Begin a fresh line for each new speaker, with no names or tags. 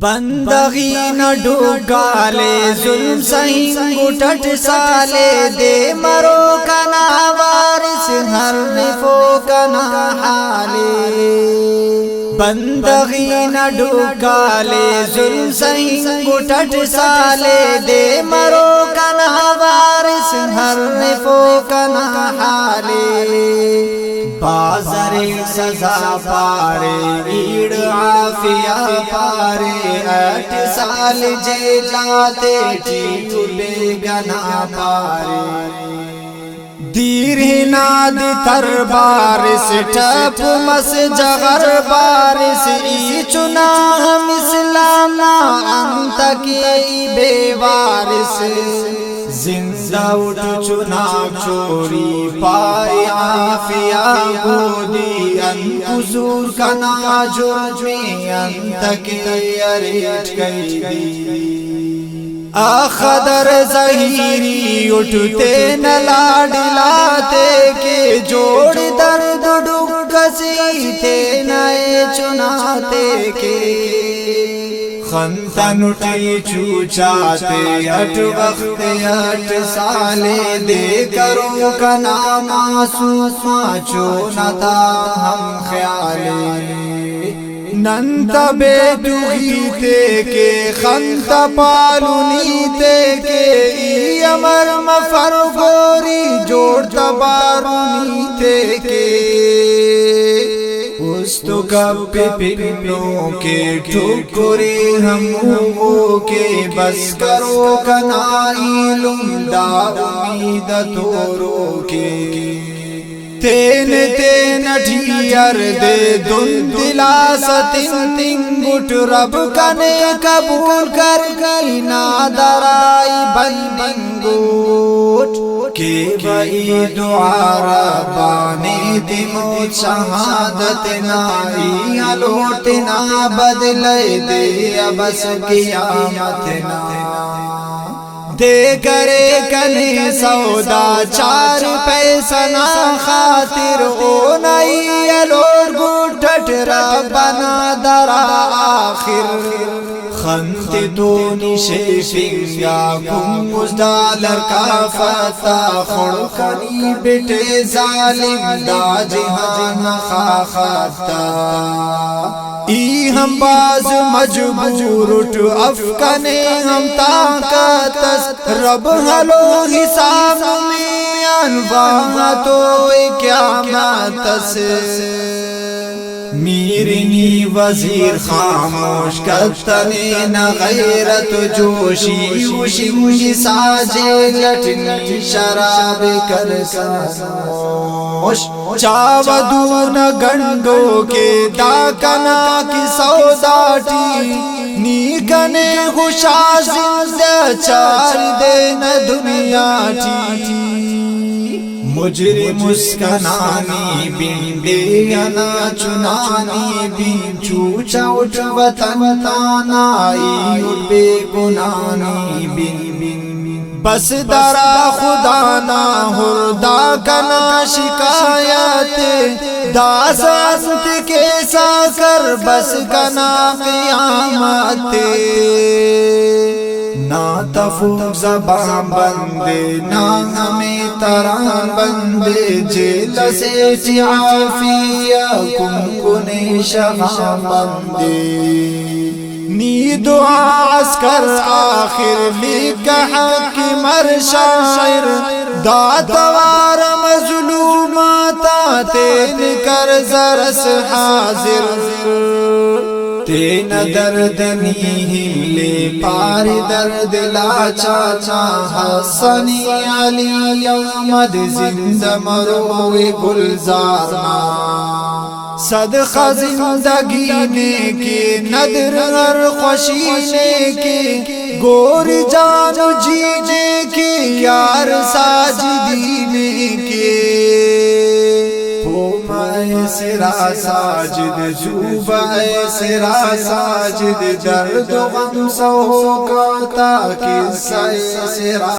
بندگی نہ ڈوگالے ظلم سہیں گٹٹ سالے دے مرو کنا وارث ہر رفو کنا حالے بندگی نہ ڈوگالے ظلم سہیں گٹٹ سالے دے مرو کنا وارث ہر رفو کنا حالے بازر سزا پارے ایڑ عافیہ پارے 8 سال جیلاتے ٹیو بے گنا پارے دیر ناد تر بارس ٹپ مس جغر بارس ای چنا ہم اسلام نا انت کی بے وارث زندہ اٹھ چنا چوری پائے عافیہ گودی ان حضور کنا جرمی انت کی اریٹ قیدی آخدر ظہیری اٹھتے نلا ڈلاتے کے جوڑ درد ڈکسی تھے نئے چناتے کے خندن اٹھی چوچاتے 8 وقت 8 سالے دے کرو کنا معصوما چونتا ہم خیالے ننت بیٹو گیتے کے خنت پالونی تے کے ای امر مفر گوری جوڑ تبارونی تے کے اس تو کب پنوں کے ٹھکرے ہموں کے بس کرو کنائی لمدہ امید تورو کے تین تین ڈھیر دے دن دلا ستن تنگٹ رب کنے قبول کر گئی نادرائی بندنگوٹ کہ بئی دعا ربانے دمو شہادت نائی لوٹنا بدلے دے ابس قیامت نا دے کرے کنے سودا 4 پیسہ نا خاطر او نئی الور گٹٹ ربنا درا آخر خنت دونی شیفنگا کمز ڈالر کا فتح خڑخنی بیٹے ظالم دا جہان خاختا ای ہم باز مجبور اٹھ افکنے ہم طاقت رب ہلو حساب میں انواع تو قیامت سے میرنی وزیر خاموش کتنے نہ غیرت جوشی وشنگی ساجے لٹنی شراب کر ساموش چاودون گنڈو کے داکنا کی سوداٹی نیکنے خوشا زندہ چار دین دنیا ٹی مجرم مسکنانی بین دے انا چنانی بین چوچا اٹھ وطن تانائی اٹھ بے گنانی بین بس درا خدا نا ہردا کنا شکایت داس انت کے سا کر بس کنا قیامت نا تفوق زبان بندے نا ہمیں تران بندے جیل سے عافیہ کن شغام بندے نی دعا عسکر آخر لکھ حق مر شاعر داتوار مظلوماتا تین کر زرس حاضر تین درد نہیں لے پار درد لا چاچا حسنی علی احمد زندہ مروے گلزارنا صدقہ زندگی نے کے ندر ہر خوشینے کے گور جان جینے کے یار ساجدینے کے پومائے سرا ساجد جوبائے سرا ساجد درد غم سو کا تاکہ سائے سرا